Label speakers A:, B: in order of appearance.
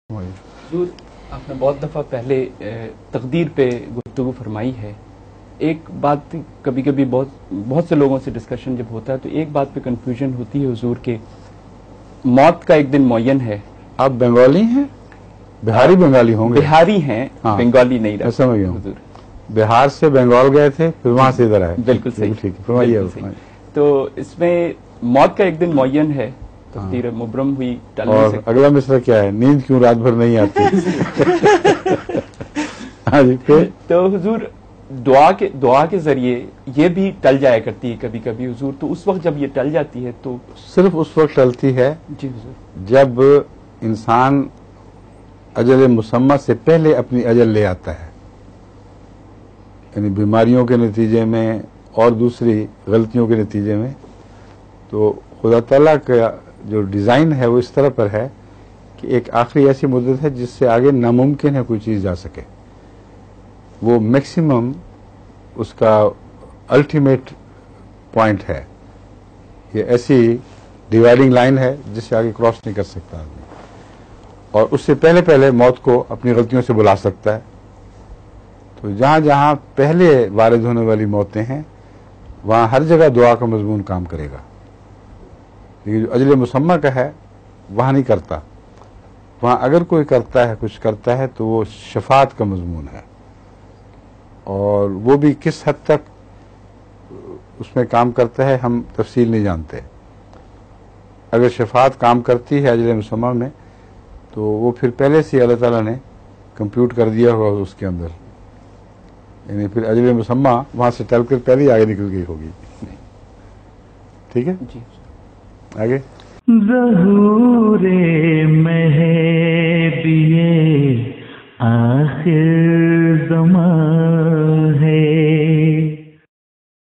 A: حضور آپ نے بہت دفعہ پہلے تقدیر پہ گفتگو فرمائی ہے. ایک بات کبھی کبھی بہت سے لوگوں سے ڈسکشن جب ہوتا ہے تو ایک بات پہ کنفیوژن ہوتی ہے حضور کے موت کا ایک دن معین ہے.
B: آپ بنگالی ہیں؟ بہاری بنگالی ہوں گے؟
A: بہاری ہیں, بنگالی نہیں رہا.
B: سمجھ گیا حضور. بہار سے بنگال گئے تھے پھر وہاں سے ادھر آئے.
A: بالکل صحیح.
B: ٹھیک ہے, فرمائیے.
A: تو اس میں موت کا ایک دن معین ہے, تقدیر مبرم ہوئی, ٹل نہیں
B: اور
A: سکتی.
B: اگلا مصرع کیا ہے؟ نیند کیوں رات بھر نہیں آتی؟ ہاں جی.
A: تو حضور دعا کے ذریعے یہ بھی ٹل جایا کرتی ہے کبھی کبھی حضور. تو اس وقت جب یہ ٹل جاتی ہے تو
B: صرف اس وقت ٹلتی ہے
A: جی حضور
B: جب انسان اجل مسمى سے پہلے اپنی اجل لے آتا ہے, یعنی بیماریوں کے نتیجے میں اور دوسری غلطیوں کے نتیجے میں. تو خدا تعالیٰ کا جو ڈیزائن ہے وہ اس طرح پر ہے کہ ایک آخری ایسی مدت ہے جس سے آگے ناممکن ہے کوئی چیز جا سکے. وہ میکسیمم اس کا الٹیمیٹ پوائنٹ ہے. یہ ایسی ڈیوائڈنگ لائن ہے جس سے آگے کراس نہیں کر سکتا آدمی, اور اس سے پہلے موت کو اپنی غلطیوں سے بلا سکتا ہے. تو جہاں جہاں پہلے وارد ہونے والی موتیں ہیں وہاں ہر جگہ دعا کا مضمون کام کرے گا. لیکن جو اجل مسمى کا ہے وہاں نہیں کرتا. وہاں اگر کوئی کرتا ہے, کچھ کرتا ہے, تو وہ شفاعت کا مضمون ہے, اور وہ بھی کس حد تک اس میں کام کرتا ہے ہم تفصیل نہیں جانتے. اگر شفاعت کام کرتی ہے اجل مسمى میں تو وہ پھر پہلے سے اللہ تعالیٰ نے کمپیوٹ کر دیا ہوگا اس کے اندر, یعنی پھر اجل مسمى وہاں سے ٹل کر پہلے ہی آگے نکل گئی ہوگی. ٹھیک ہے
A: جی.
B: آگے.
C: ظہور مہدی آخر زمان